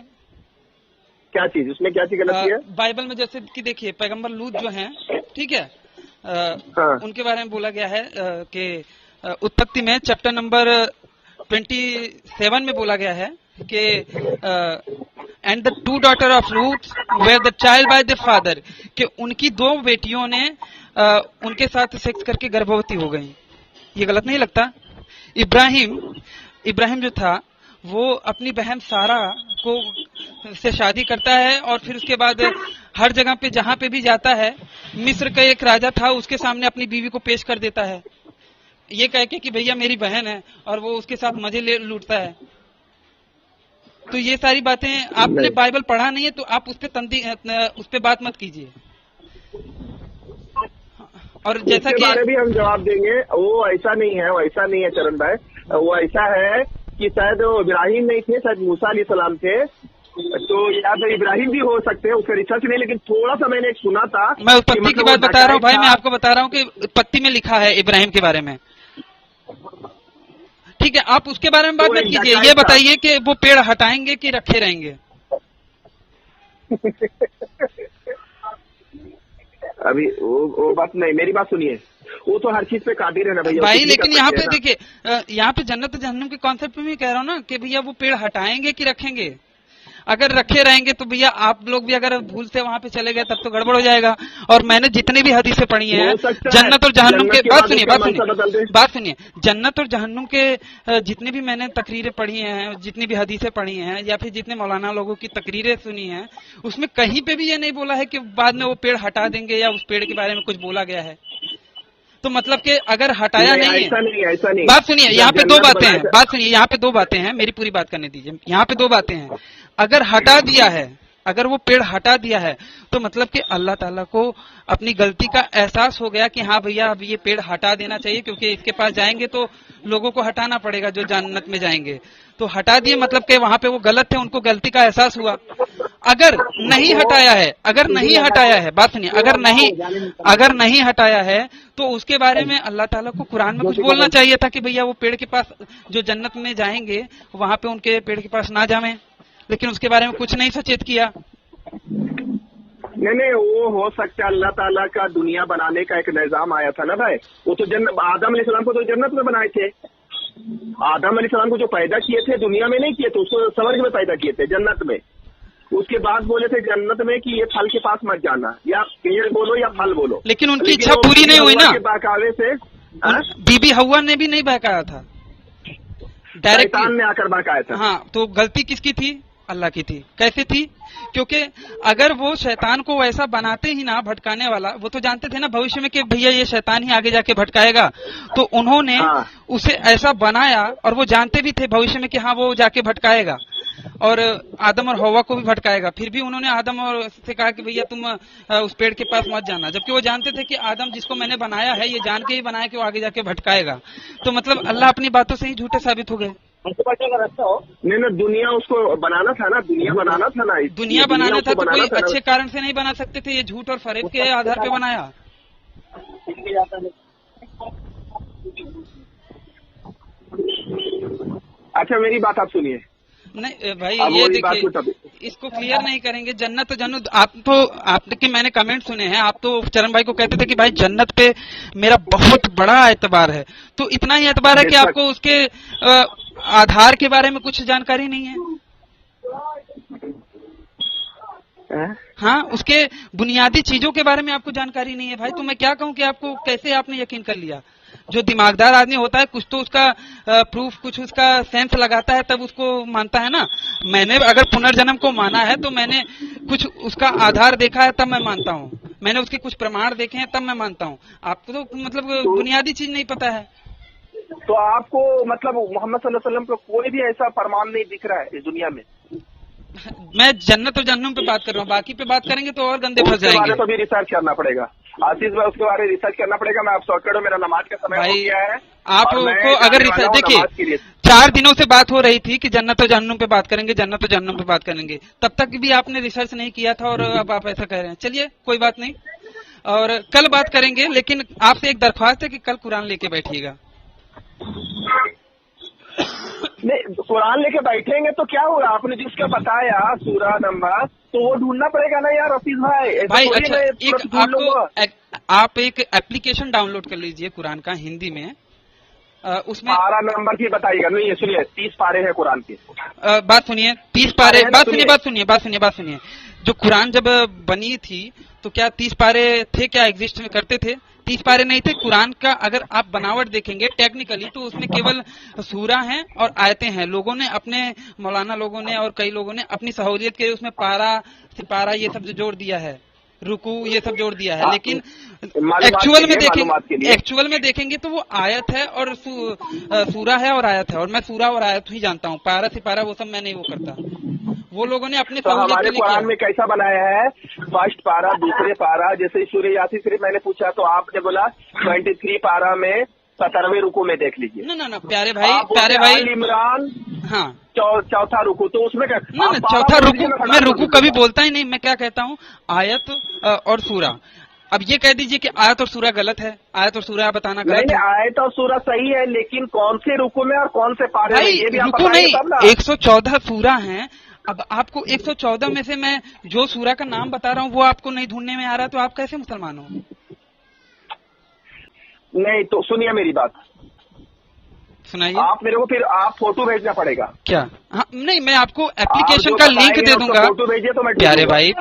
क्या चीज, उसमें क्या चीज गलत है? बाइबल में जैसे कि देखिए पैगंबर लूत जो हैं, ठीक है, उनके बारे में बोला गया है कि उत्पत्ति में चैप्टर नंबर 27 में बोला गया है कि and the 2 daughter of Lot where the child by the father, कि उनकी 2 बेटियों ने उनके साथ सेक्स करके गर्भवती हो गई। ये गलत नहीं लगता? इब्राहिम जो था वो अपनी बहन सारा को से शादी करता है और फिर उसके बाद हर जगह पे जहां पे भी जाता है, मिस्र का एक राजा था उसके सामने अपनी बीवी को पेश कर देता है, ये कह के कि भैया मेरी बहन है, और वो उसके साथ मजे लूटता है। तो ये सारी बातें आपने बाइबल पढ़ा नहीं है तो आप उस पे बात मत कीजिए। और जैसा कि बारे भी हम जवाब देंगे, वो ऐसा नहीं है चरण भाई, वो ऐसा है कि शायद इब्राहिम नहीं थे, शायद मूसा अलैहिस्सलाम थे, तो या तो इब्राहिम भी हो सकते हैं, उसका रिसर्च नहीं, लेकिन थोड़ा सा मैंने एक सुना था। मैं उत्पत्ति की बात बता रहा हूँ भाई, मैं आपको बता रहा हूँ कि उत्पत्ति में लिखा है इब्राहिम के बारे में, ठीक है, आप उसके बारे में बात मत कीजिए, ये बताइए कि वो पेड़ हटाएंगे कि रखे रहेंगे। अभी वो बात नहीं, मेरी बात सुनिए, वो तो हर चीज पे कादिर है ना भैया भाई। लेकिन यहाँ पे देखिए, यहाँ पे जन्नत जहन्नुम के कॉन्सेप्ट में भी कह रहा हूँ ना कि भैया वो पेड़ हटाएंगे कि रखेंगे। अगर रखे रहेंगे तो भैया आप लोग भी अगर भूल से वहां पे चले गए तब तो गड़बड़ हो जाएगा। और मैंने जितनी भी हदीसें पढ़ी हैं जन्नत और जहन्नुम के, बात सुनिए, जन्नत और जहन्नुम के जितनी भी मैंने तकरीरें पढ़ी हैं, जितनी भी हदीसें पढ़ी हैं, या फिर जितने मौलाना लोगों की तकरीरें सुनी हैं, उसमें कहीं पे भी ये नहीं बोला है कि बाद में वो पेड़ हटा देंगे या उस पेड़ के बारे में कुछ बोला गया है। तो मतलब कि अगर हटाया नहीं है, ऐसा नहीं। बात सुनिए, यहाँ पे दो बातें हैं, बात सुनिए, यहाँ पे दो बातें हैं, मेरी पूरी बात करने दीजिए। यहाँ पे दो बातें हैं, अगर हटा दिया है, अगर वो पेड़ हटा दिया है तो मतलब कि अल्लाह ताला को अपनी गलती का एहसास हो गया कि हाँ भैया अब ये पेड़ हटा देना चाहिए, क्योंकि इसके पास जाएंगे तो लोगों को हटाना पड़ेगा जो जन्नत में जाएंगे। तो हटा दिए, मतलब कि वहां पे वो गलत थे, उनको गलती का एहसास हुआ। अगर नहीं हटाया है, अगर नहीं हटाया है, बात सुनिए, अगर नहीं हटाया है तो उसके बारे में अल्लाह ताला को कुरान में कुछ बोलना चाहिए था कि भैया वो पेड़ के पास जो जन्नत में जाएंगे वहां पे उनके पेड़ के पास ना जाएं। लेकिन उसके बारे में कुछ नहीं सचेत किया। नहीं, वो हो सकता है अल्लाह ताला का दुनिया बनाने का एक निजाम आया था ना भाई। वो तो आदम अलैहिस्सलाम को तो जन्नत में बनाए थे। आदम अलैहिस्सलाम को जो पैदा किए थे दुनिया में नहीं किए थे, उसको स्वर्ग में पैदा किए थे, जन्नत में। उसके बाद बोले थे जन्नत में कि ये फल के पास मत जाना, या पेड़ बोलो या फल बोलो। लेकिन उनकी इच्छा पूरी नहीं हुई ना, बहकावे से बीबी हव्वा ने भी नहीं बहकाया था, डायरेक्ट शैतान ने आकर बहकाया था। हाँ, तो गलती किसकी थी? अल्लाह की थी। कैसे थी? क्योंकि अगर वो शैतान को वैसा बनाते ही ना, भटकाने वाला, वो तो जानते थे ना भविष्य में कि भैया ये शैतान ही आगे जाके भटकाएगा, तो उन्होंने उसे ऐसा बनाया, और वो जानते भी थे भविष्य में कि हाँ वो जाके भटकाएगा और आदम और हव्वा को भी भटकाएगा। फिर भी उन्होंने आदम और से कहा कि भैया तुम उस पेड़ के पास मत जाना, जबकि वो जानते थे कि आदम जिसको मैंने बनाया है ये जान के ही बनाया कि वो आगे जाके भटकाएगा। तो मतलब अल्लाह अपनी बातों से ही झूठे साबित हो गए। नहीं, दुनिया उसको बनाना था ना, दुनिया बनाना था ना, दुनिया बनाना था तो कोई अच्छे कारण से नहीं बना सकते थे, ये झूठ और फरेब के आधार पे बनाया। अच्छा, मेरी बात आप सुनिए। नहीं भाई, ये देखिए, इसको क्लियर नहीं करेंगे। जन्नत तो जन्नत, आपके मैंने कमेंट सुने हैं, आप तो चरण भाई को कहते थे कि भाई जन्नत पे मेरा बहुत बड़ा एतबार है, तो इतना ही एतबार है कि आपको उसके आधार के बारे में कुछ जानकारी नहीं है। हाँ, उसके बुनियादी चीजों के बारे में आपको जानकारी नहीं है भाई। तो मैं क्या कहूँ कि आपको कैसे आपने यकीन कर लिया? जो दिमागदार आदमी होता है कुछ तो उसका प्रूफ, कुछ उसका सेंस लगाता है, तब उसको मानता है ना। मैंने अगर पुनर्जन्म को माना है तो मैंने कुछ उसका आधार देखा है तब मैं मानता हूँ, मैंने उसके कुछ प्रमाण देखे हैं तब मैं मानता हूँ। आपको तो मतलब बुनियादी चीज नहीं पता है। तो आपको मतलब मोहम्मद सल्लल्लाहु अलैहि वसल्लम का कोई भी ऐसा फरमान नहीं दिख रहा है इस दुनिया में? मैं जन्नत और जहन्नुम पे बात कर रहा हूँ, बाकी पे बात करेंगे तो और गंदे फंस जाएंगे। तो भी रिसर्च करना पड़ेगा आशीष भाई, उसके बारे में रिसर्च करना पड़ेगा। मैं आप सॉकेट, मेरा नमाज का समय हो गया है। आपको अगर रिसर्च, देखिए 4 दिनों से बात हो रही थी कि जन्नत और जहन्नुम पे बात करेंगे, जन्नत और जहन्नुम पे बात करेंगे, तब तक भी आपने रिसर्च नहीं किया था और अब आप ऐसा कह रहे हैं। चलिए कोई बात नहीं, और कल बात करेंगे। लेकिन आपसे एक दरख्वास्त है कि कल कुरान लेके बैठिएगा। नहीं, कुरान लेके बैठेंगे तो क्या होगा? आपने जिसका बताया सूरा नंबर, तो वो ढूंढना पड़ेगा ना यार हफीज भाई। अच्छा, आप एक एप्लीकेशन डाउनलोड कर लीजिए कुरान का हिंदी में, उसमें पारा नंबर की बताइएगा। नहीं, सुनिए 30 पारे हैं कुरान के। बात सुनिए, 30 पारे, बात सुनिए। जो कुरान जब बनी थी तो क्या 30 पारे थे? क्या एग्जिस्ट में करते थे? 30 पारे नहीं थे। कुरान का अगर आप बनावट देखेंगे टेक्निकली तो उसमें केवल सूरा हैं और आयतें हैं। लोगों ने अपने, मौलाना लोगों ने और कई लोगों ने अपनी सहूलियत के उसमें पारा, सिपारा ये सब जो जोड़ दिया है, रुकू ये सब जोड़ दिया है। लेकिन एक्चुअल में देखेंगे तो वो आयत है और सूरा है और आयत है, और मैं सूरा और आयत ही जानता हूँ, पारा सिपारा वो सब मैं नहीं वो करता। वो लोगों ने अपने हमारे कुरान में कैसा बनाया है? फर्स्ट पारा, दूसरे पारा, जैसे सूर्य यासीन शरीफ मैंने पूछा तो आपने बोला 23 पारा में 17वें रुकू में देख लीजिए। ना प्यारे भाई इमरान, हाँ चौथा रुकू, तो उसमें क्या? चौथा रुकू, मैं रुकू कभी बोलता ही नहीं। मैं क्या कहता हूँ, आयत और सूरा, अब ये कह दीजिए कि आयत और सूरा गलत है, आयत और सूरा बताना गलत है। आयत और सूरा सही है, लेकिन कौन से रुकू में और कौन से पारे में, ये भी आप रुकू नहीं, 114 सूरा है। अब आपको 114 में से मैं जो सूरा का नाम बता रहा हूँ वो आपको नहीं ढूंढने में आ रहा, तो आप कैसे मुसलमान हो? नहीं तो सुनिए मेरी बात, सुनाइए। आप मेरे को फिर आप फोटो भेजना पड़ेगा क्या? हाँ, नहीं, मैं आपको एप्लीकेशन का लिंक दे दूंगा। फोटो भेजिए तो मैं प्यारे भाई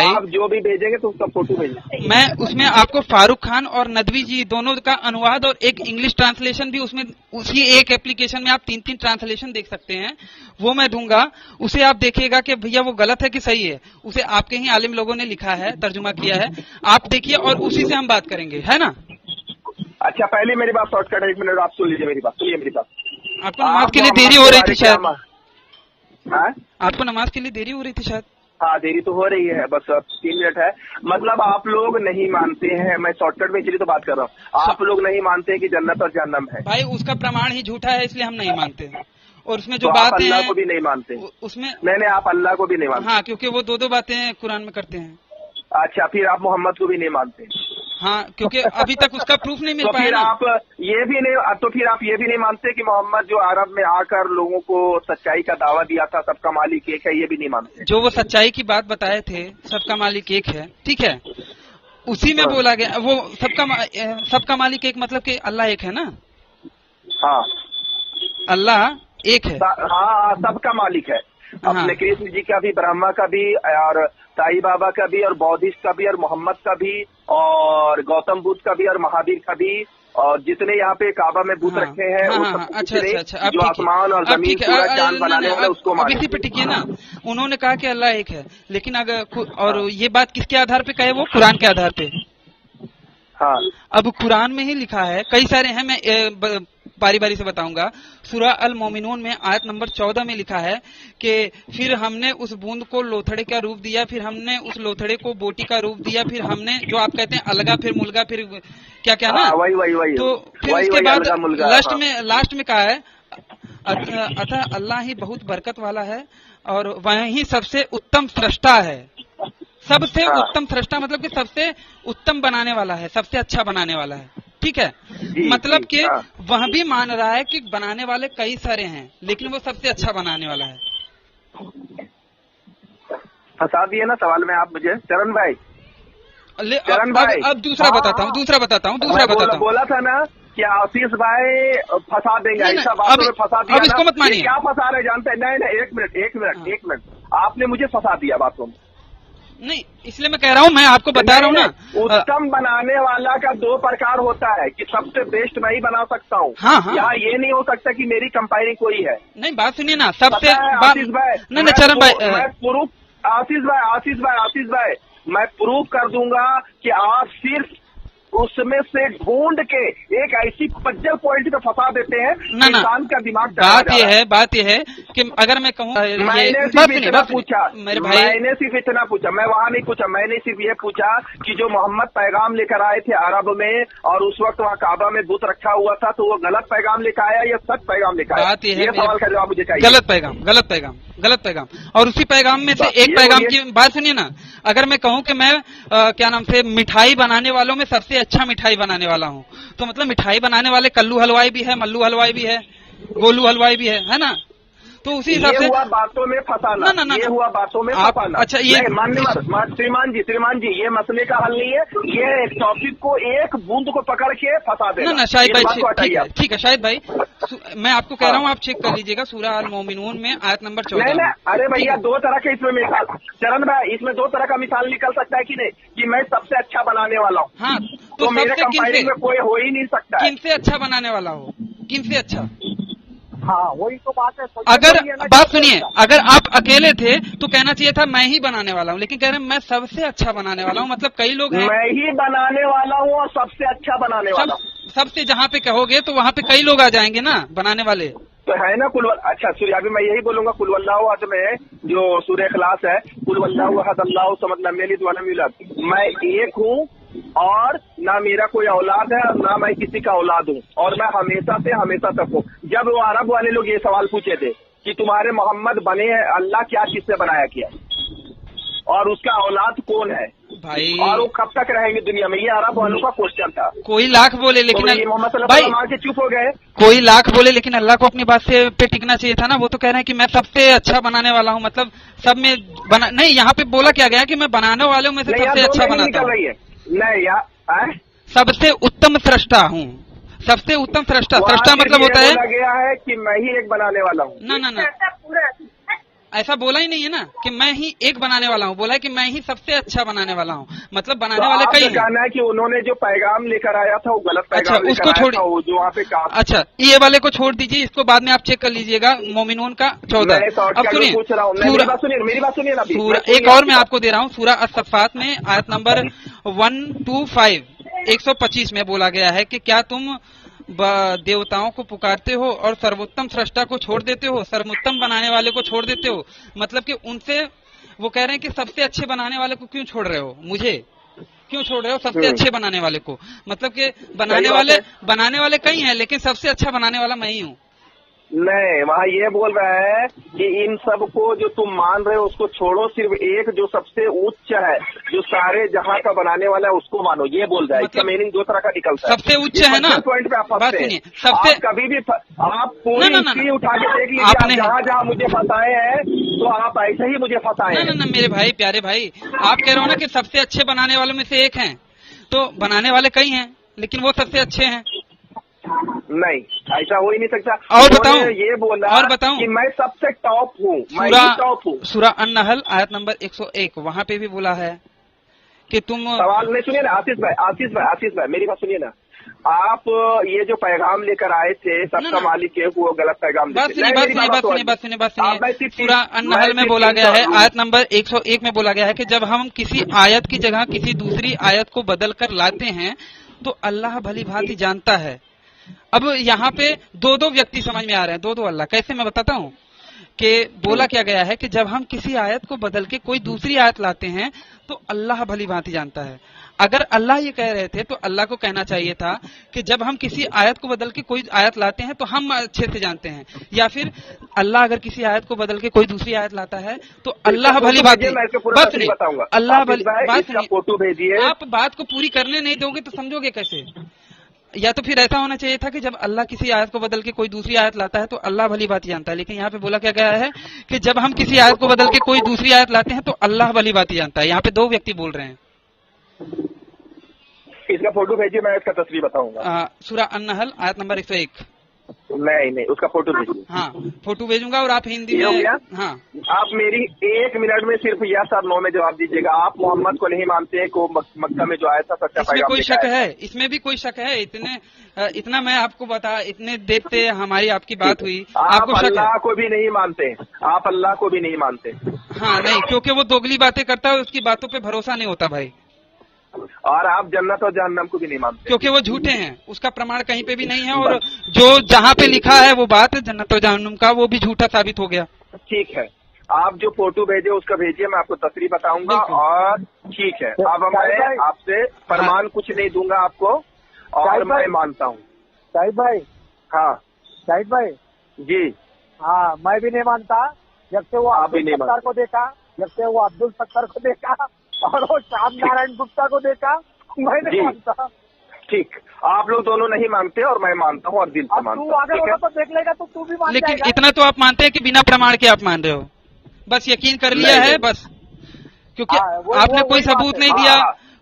आप जो भी भेजेंगे तो उसका फोटो भेजिए। मैं उसमें आपको फारूक खान और नदवी जी दोनों का अनुवाद और एक इंग्लिश ट्रांसलेशन भी उसमें, उसी एक एप्लीकेशन में आप 3-3 ट्रांसलेशन देख सकते हैं, वो मैं दूंगा। उसे आप देखिएगा कि भैया वो गलत है कि सही है, उसे आपके ही आलिम लोगों ने लिखा है, तर्जुमा किया है, आप देखिए और उसी से हम बात करेंगे, है ना? अच्छा, पहले मेरी बात शॉर्टकट है, 1 मिनट आप सुन लीजिए मेरी बात, सुनिए मेरी बात। आपको नमाज के लिए देरी हो रही थी शायद, आपको नमाज के लिए देरी हो रही थी शायद। हाँ, देरी तो हो रही है, बस 3 मिनट है। मतलब आप लोग नहीं मानते हैं, मैं शॉर्टकट में इसलिए तो बात कर रहा हूँ, आप लोग नहीं मानते कि जन्नत और जहन्नम है। भाई उसका प्रमाण ही झूठा है, इसलिए हम नहीं मानते। और उसमें जो तो बातें अल्लाह को भी नहीं मानते उसमें? नहीं, आप अल्लाह को भी नहीं मानते। हाँ, क्योंकि वो 2-2 बातें कुरान में करते हैं। अच्छा, फिर आप मोहम्मद को भी नहीं मानते? हाँ, क्योंकि अभी तक उसका प्रूफ नहीं मिल पाया। फिर आप ये भी नहीं, तो फिर आप ये भी नहीं मानते कि मोहम्मद जो अरब में आकर लोगों को सच्चाई का दावा दिया था, सबका मालिक एक है, ये भी नहीं मानते? जो वो सच्चाई की बात बताए थे, सबका मालिक एक है, ठीक है, उसी में बोला गया वो सबका मालिक एक, मतलब कि अल्लाह एक है ना? हाँ, अल्लाह एक है। हाँ, सबका मालिक है। अपने कृष्ण जी का भी, ब्रह्मा का भी, और साईं बाबा का भी, और बौद्धिस्ट का भी, और मोहम्मद का भी, और गौतम बुद्ध का भी, और महावीर का भी, और जितने यहाँ पे काबा में बुत रखे हैं वो सब अच्छा, जो आसमान और जमीन पूरा चांद बनाने वाला उसको अब इसी पे टिकिए ना। उन्होंने कहा कि अल्लाह एक है, लेकिन अगर और ये बात किसके आधार पे कहे? वो कुरान के आधार पे। हाँ, अब कुरान में ही लिखा है, कई सारे हैं, मैं बारी बारी से बताऊंगा। सूरा अल मोमिनून में आयत नंबर 14 में लिखा है कि फिर हमने उस बूंद को लोथड़े का रूप दिया, फिर हमने उस लोथड़े को बोटी का रूप दिया, फिर हमने, जो आप कहते हैं अलगा फिर मुलगा, फिर क्या क्या ना, वही तो फिर उसके बाद लास्ट में कहा है अतः अल्लाह ही बहुत बरकत वाला है और वही सबसे उत्तम सृष्टा है। सबसे उत्तम सृष्टा मतलब कि सबसे उत्तम बनाने वाला है, सबसे अच्छा बनाने वाला है, ठीक है? मतलब कि वह भी मान रहा है कि बनाने वाले कई सारे हैं, लेकिन वो सबसे अच्छा बनाने वाला है। फंसा दिए ना सवाल में आप मुझे, चरण भाई। अब दूसरा बताता हूँ। बोला था ना कि आशीष भाई फंसा देंगे, ऐसा बातों में फंसा दिया। अब इसको मत मानिए। क्या फंसा रहे जानते हैं? नहीं, एक मिनट, आपने मुझे फंसा दिया बातों में। नहीं, इसलिए मैं कह रहा हूँ, मैं आपको बता रहा हूँ ना, उत्तम बनाने वाला का 2 प्रकार होता है कि सबसे बेस्ट मैं ही बना सकता हूँ। हाँ। यहाँ ये नहीं हो सकता कि मेरी कंपेयरिंग कोई है। नहीं, बात सुनिए ना, सबसे आशीष भाई, नहीं चरण भाई, मैं प्रूफ, आशीष भाई मैं प्रूफ कर दूंगा कि आप सिर्फ उसमें से ढूंढ के एक ऐसी पज्जल पॉइंट पे फंसा देते हैं, इंसान का दिमाग। बात ये है कि अगर मैं कहूँ, मैंने सिर्फ इतना पूछा, मैं वहाँ नहीं पूछा, मैंने सिर्फ ये पूछा कि जो मोहम्मद पैगाम लेकर आए थे अरब में, और उस वक्त वहाँ काबा में बुत रखा हुआ था, तो वो गलत पैगाम लेकर आया या सच पैगाम लेकर आया? बात ये सवाल का जवाब मुझे चाहिए। गलत पैगाम। और उसी पैगाम में से एक पैगाम की बात सुनिए ना, अगर मैं कहूँ कि मैं क्या नाम से मिठाई बनाने वालों में सबसे अच्छा मिठाई बनाने वाला हूँ, तो मतलब मिठाई बनाने वाले कल्लू हलवाई भी है, मल्लू हलवाई भी है, गोलू हलवाई भी है ना? तो उसी हिसाब से हुआ बातों में फंसाना, ये हुआ बातों में फंसाना। अच्छा, ये मान्यवर श्रीमान जी, ये मसले का हल नहीं है, ये टॉपिक को एक बूंद को पकड़ के फंसा देना। ना शाहिद भाई, ठीक है शाहिद भाई, मैं आपको कह रहा हूँ, आप चेक कर लीजिएगा सूरा अल मोमिनून में आयत नंबर 14। अरे भैया, 2 तरह के इसमें मिसाल, चरण भाई, इसमें 2 तरह का मिसाल निकल सकता है कि नहीं, कि मैं सबसे अच्छा बनाने वाला हूँ। हाँ, तो मेरे कंपेयरिंग में कोई हो ही नहीं सकता। किनसे अच्छा बनाने वाला हो, किनसे अच्छा? हाँ, वही तो बात है। अगर बात सुनिए, अगर आप अकेले थे तो कहना चाहिए था मैं ही बनाने वाला हूँ, लेकिन कह रहे हैं मैं सबसे अच्छा बनाने वाला हूँ, मतलब कई लोग हैं। मैं ही बनाने वाला हूँ और सबसे अच्छा बनाने वाला हूँ। सबसे जहाँ पे कहोगे तो वहाँ पे कई लोग आ जाएंगे ना बनाने वाले, तो है ना। अच्छा सूर्य, अभी मैं यही बोलूंगा, कुल वल्लाहु अहद में जो सूरह इखलास है, कुल वल्लाहु अहद अल्लाहु समद लम यलिद वलम यूलद, मैं एक हूँ और ना मेरा कोई औलाद है और ना मैं किसी का औलाद हूँ, और मैं हमेशा से हमेशा तक हूँ। जब वो अरब वाले लोग ये सवाल पूछे थे कि तुम्हारे मोहम्मद बने हैं, अल्लाह क्या किससे बनाया किया और उसका औलाद कौन है, भाई और वो कब तक रहेंगे दुनिया में, ये अरब वालों का क्वेश्चन था। कोई लाख बोले लेकिन तो मोहम्मद सल्लल्लाहु अलैहि वसल्लम के चुप हो गए। कोई लाख बोले लेकिन अल्लाह को अपनी बात से पे टिकना चाहिए था ना। वो तो कह रहे हैं कि मैं सबसे अच्छा बनाने वाला हूँ, मतलब सब में नहीं, यहाँ पे बोला क्या गया कि मैं बनाने वालों में से सबसे अच्छा बनाता हूँ। नहीं यार, सबसे उत्तम सृष्टा हूँ, सबसे उत्तम सृष्टा। सृष्टा मतलब होता है, गया है कि मैं ही एक बनाने वाला हूँ। ना ऐसा बोला ही नहीं है ना कि मैं ही एक बनाने वाला हूँ, बोला है कि मैं ही सबसे अच्छा बनाने वाला हूँ, मतलब बनाने वाले कई हैं। कहना है कि उन्होंने जो पैगाम लेकर आया था वो गलत पैगाम अच्छा, उसको छोड़, जो वहाँ पे अच्छा ये वाले को छोड़ दीजिए, इसको बाद में आप चेक कर लीजिएगा। मोमिनून का 14। अब सुनिए, मेरी बात सुनिए ना, एक और मैं आपको दे रहा हूँ। सूरा अस-सफ़ात में आयत नंबर 125 125 में बोला गया है कि क्या तुम देवताओं को पुकारते हो और सर्वोत्तम सृष्टा को छोड़ देते हो, सर्वोत्तम बनाने वाले को छोड़ देते हो। मतलब कि उनसे वो कह रहे हैं कि सबसे अच्छे बनाने वाले को क्यों छोड़ रहे हो, मुझे क्यों छोड़ रहे हो सबसे अच्छे बनाने वाले को। मतलब कि बनाने वाले कई हैं लेकिन सबसे अच्छा बनाने वाला मैं ही हूँ। नहीं, वहाँ ये बोल रहा है कि इन सब को जो तुम मान रहे हो उसको छोड़ो, सिर्फ एक जो सबसे उच्च है, जो सारे जहाँ का बनाने वाला है उसको मानो, ये बोल रहा है। मतलब मीनिंग दो तरह का निकलता है। सबसे उच्च है ना पॉइंट पे आप बात सुनिए। सबसे कभी भी आप पूरी उठा के देख लीजिए, आपने जहाँ जहाँ मुझे फंसाए हैं तो आप ऐसे ही मुझे फंसाए। ना मेरे भाई, प्यारे भाई, आप कह रहे हो ना कि सबसे अच्छे बनाने वालों में से एक हैं, तो बनाने वाले कई हैं लेकिन वो सबसे अच्छे हैं। नहीं, ऐसा हो ही नहीं सकता। और बताऊं, ये बोला और बताऊं कि मैं सबसे टॉप हूँ, मैं टॉप हूँ। सूरा अन-नहल आयत नंबर 101 वहाँ पे भी बोला है कि तुम सवाल नहीं सुनिए ना आशीष भाई मेरी बात सुनिए ना। आप ये जो पैगाम लेकर आए थे सबका मालिक है, वो गलत पैगाम। बात सुनिए। सूरा अन-नहल में बोला गया है आयत नंबर 101 में बोला गया है कि जब हम किसी आयत की जगह किसी दूसरी आयत को बदल कर लाते हैं तो अल्लाह भली भांति जानता है। अब यहाँ पे दो व्यक्ति समझ में आ रहे हैं, दो अल्लाह। कैसे, मैं बताता हूँ कि बोला क्या गया है कि जब हम किसी आयत को बदल के कोई दूसरी आयत लाते हैं तो अल्लाह भली भांति जानता है। अगर अल्लाह ये कह रहे थे तो अल्लाह को कहना चाहिए था कि जब हम किसी आयत को बदल के कोई आयत लाते हैं तो हम अच्छे से जानते हैं, या फिर अल्लाह अगर किसी आयत को बदल के कोई दूसरी आयत लाता है तो अल्लाह भली भांति। अल्लाह भली बात सुनिए, आप बात को पूरी करने नहीं दोगे तो समझोगे कैसे। या तो फिर ऐसा होना चाहिए था कि जब अल्लाह किसी आयत को बदल के कोई दूसरी आयत लाता है तो अल्लाह भली बात जानता है, लेकिन यहाँ पे बोला क्या गया है कि जब हम किसी आयत को बदल के कोई दूसरी आयत लाते हैं तो अल्लाह भली बात जानता है। यहाँ पे दो व्यक्ति बोल रहे हैं। इसका फोटो भेजिए, मैं इसका तस्वीर बताऊंगा। सूरा अन-नहल आयत नंबर 101। नहीं, उसका फोटो भेजिए। हाँ, फोटो भेजूंगा और आप हिंदी में। हाँ, आप मेरी 1 मिनट में सिर्फ यस और नो में जवाब दीजिएगा। आप मोहम्मद को नहीं मानते हैं को मक्का में जो आया था सच्चा पैगाम? कोई शक है? इसमें भी कोई शक है? इतना मैं आपको बता, इतने देर से हमारी आपकी बात हुई, आपको शक है? अल्लाह को भी नहीं मानते, आप अल्लाह को भी नहीं मानते। हाँ नहीं, क्योंकि वो दोगली बातें करता है, उसकी बातों पे भरोसा नहीं होता भाई। और आप जन्नत और जहन्नम को भी नहीं मानते क्योंकि वो झूठे हैं, उसका प्रमाण कहीं पे भी नहीं है, और जो जहाँ पे लिखा है वो बात जन्नत और जहन्नम का, वो भी झूठा साबित हो गया। ठीक है, आप जो फोटो भेजे उसका भेजिए, मैं आपको तस्वीर बताऊंगा। और ठीक है, अब मैं आपसे प्रमाण कुछ नहीं दूंगा आपको, और मैं मानता हूँ। शाहिद भाई। हाँ शाहिद भाई जी। हाँ, मैं भी नहीं मानता। जब से वो अब्दुल सत्तार को देखा, जब से वो अब्दुल सत्तार को देखा और वो श्याम नारायण गुप्ता को देखा, मैं नहीं मानता। ठीक, आप लोग दोनों नहीं मानते और मैं मानता हूँ और दिल से मानता हूँ। तू आगे होगा तो देख लेगा तो तू भी मान लेकिन इतना तो आप मानते हैं कि बिना प्रमाण के आप मान रहे हो, बस यकीन कर लिया है बस, क्योंकि आपने कोई सबूत नहीं दिया,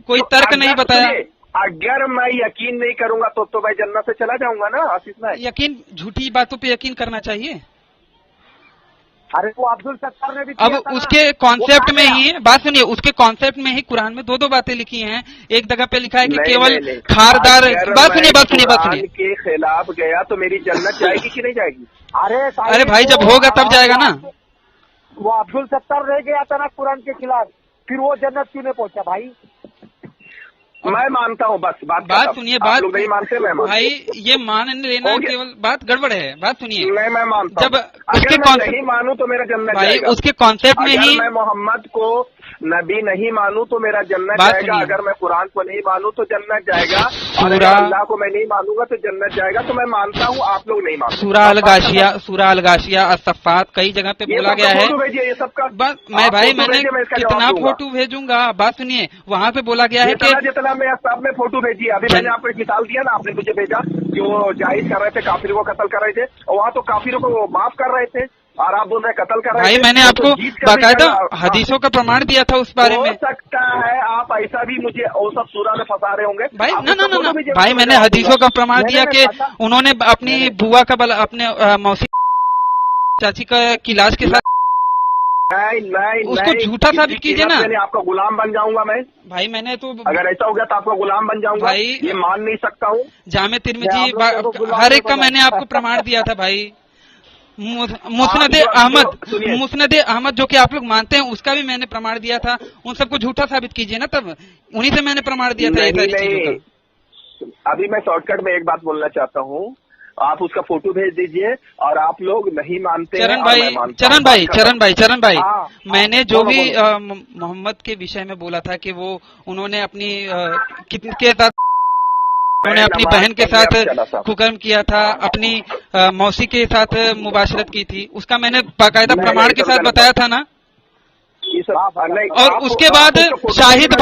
कोई तर्क नहीं बताया। अगर मैं यकीन नहीं करूंगा तो मैं जन्नत से चला जाऊंगा ना आशीष भाई। यकीन, झूठी बातों पे यकीन करना चाहिए। अरे वो अब्दुल सत्तार ने भी अब उसके कॉन्सेप्ट में ही, बात सुनिए, उसके कॉन्सेप्ट में ही कुरान में दो बातें लिखी हैं। एक जगह पे लिखा है कि केवल खारदार। बात सुनिए के खिलाफ गया तो मेरी जन्नत जाएगी कि नहीं जाएगी? अरे भाई, जब होगा तब जाएगा ना। वो अब्दुल सत्तार रह गया था ना कुरान के खिलाफ, फिर वो जन्नत क्यों नहीं पहुंचा भाई? मैं मानता हूँ, बस बात सुनिए। बात नहीं मानते, मैं भाई ये मान लेना केवल बात गड़बड़ है। बात सुनिए, मैं मानता हूँ। जब उसके नहीं मानूं तो मेरा जन्नत भाई जाएगा। उसके कॉन्सेप्ट में ही मैं मोहम्मद को नबी नहीं मानूं तो मेरा जन्नत बात जाएगा, सुनिए। अगर मैं कुरान को नहीं मानूं तो जन्नत जाएगा, और अगर सूरा अल्लाह को मैं नहीं मानूंगा तो जन्नत जाएगा। तो मैं मानता हूँ, आप लोग नहीं मानते। सूरा अल गाशिया अस्सफ़ात कई जगह पे बोला गया है। फोटो भेजिए ये सबका। बस मैं भाई फोटो मैंने भेजिए, मैं इसका कितना जवाब दूंगा। फोटो भेजूंगा, बात सुनिए। वहाँ पे बोला गया है कि जितना मैं सब में फोटो भेजिए। अभी मैंने आपको एक मिसाल दिया ना, आपने मुझे भेजा कि वो जाहिर कर रहे थे, काफिरों को कत्ल कर रहे थे, और वहाँ तो काफिरों को वो माफ कर रहे थे, और आप बोल रहे कत्ल कर रहे भाई थे। मैंने तो आपको जीत का भी बाकायदा जगह- हदीसों का प्रमाण दिया था उस बारे में। हो सकता है आप ऐसा भी मुझे वो सब सूरा में फंसा रहे होंगे भाई आप ना उसका ना ना फोटो ना भेजिए, भाई मैं मैंने जवाब हदीसों दूंगा। का प्रमाण दिया कि उन्होंने अपनी बुआ का अपने मौसी चाची का की लाश के साथ नहीं उसको झूठा साबित कीजिए ना। मैंने आपका गुलाम बन जाऊंगा मैं। भाई मैंने तो अगर ऐसा हो गया तो आपका गुलाम बन जाऊंगा भाई, ये मान नहीं सकता हूँ। जामे तिरमिजी मैं आप लोगों को गुलाम हर एक का नहीं मैंने आपको प्रमाण दिया था भाई। मुस्नद अहमद जो कि आप लोग मानते हैं उसका भी मैंने प्रमाण दिया था। उन सबको झूठा साबित कीजिए ना, तब उन्हीं से मैंने प्रमाण दिया था ये सारी चीजों का। अभी मैं शॉर्टकट में एक बात बोलना चाहता हूँ, आप उसका फोटो भेज दीजिए, और आप लोग नहीं मानते चरण भाई मैंने जो भी मोहम्मद के विषय में बोला था कि वो उन्होंने अपनी किसके साथ उन्होंने अपनी बहन के साथ कुकर्म किया था, अपनी मौसी के साथ मुबाशरत की थी, उसका मैंने बाकायदा प्रमाण के साथ बताया था ना। और उसके बाद शाहिद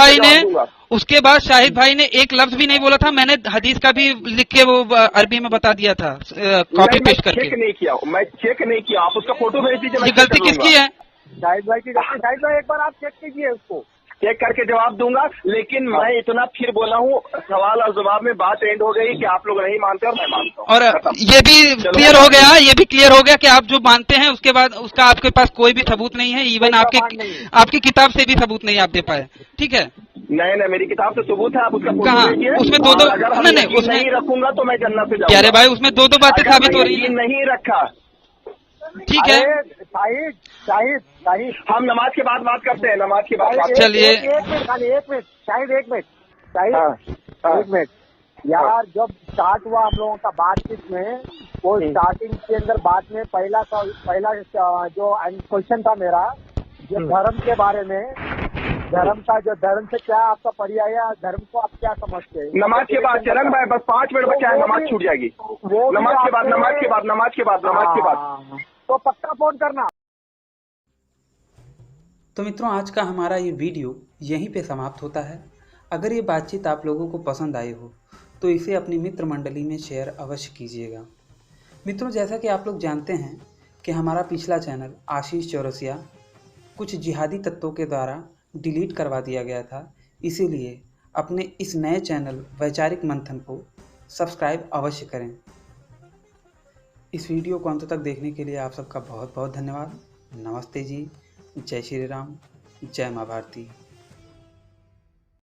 भाई ने एक लफ्ज भी नहीं बोला था। मैंने हदीस का भी लिख के वो अरबी में बता दिया था, कॉपी पेस्ट करके। मैं चेक नहीं किया, आप उसका फोटो भेज दीजिए। ये गलती किसकी है? शाहिद भाई की गलती। शाहिद भाई एक बार आप चेक कीजिए उसको, चेक करके जवाब दूंगा। लेकिन मैं इतना फिर बोला हूँ, सवाल और जवाब में बात एंड हो गई कि आप लोग नहीं मानते और मैं मानता हूँ। और ये भी क्लियर हो गया कि आप जो मानते हैं उसके बाद उसका आपके पास कोई भी सबूत नहीं है। इवन आपकी किताब से भी सबूत नहीं आप दे पाए। ठीक है, नहीं मेरी किताब से सबूत है, आप उसका कहाँ? उसमें दो नहीं उसमें नहीं रखूंगा तो मैं जन्नत से जाऊंगा। प्यारे भाई उसमें दो बातें साबित हो रही है। नहीं रखा, ठीक है। शाहिद हम नमाज के बाद बात करते हैं, नमाज के बाद। चलिए एक मिनट खाली, एक मिनट शाहिद, एक मिनट यार। जब स्टार्ट हुआ हम लोगों का बातचीत में, वो स्टार्टिंग के अंदर बात में पहला जो क्वेश्चन था मेरा, जो धर्म के बारे में, धर्म का जो धर्म से क्या आपका पर्याय है, धर्म को आप क्या समझते हैं? नमाज के बाद चरण भाई, बस 5 मिनट बचा है, नमाज छूट जाएगी। नमाज के बाद तो पक्का फोन करना। तो मित्रों, आज का हमारा ये वीडियो यहीं पे समाप्त होता है। अगर ये बातचीत आप लोगों को पसंद आई हो तो इसे अपनी मित्र मंडली में शेयर अवश्य कीजिएगा। मित्रों, जैसा कि आप लोग जानते हैं कि हमारा पिछला चैनल आशीष चौरसिया कुछ जिहादी तत्वों के द्वारा डिलीट करवा दिया गया था, इसीलिए अपने इस नए चैनल वैचारिक मंथन को सब्सक्राइब अवश्य करें। इस वीडियो को अंत तक देखने के लिए आप सबका बहुत बहुत धन्यवाद। नमस्ते जी, जय श्री राम, जय माँ भारती।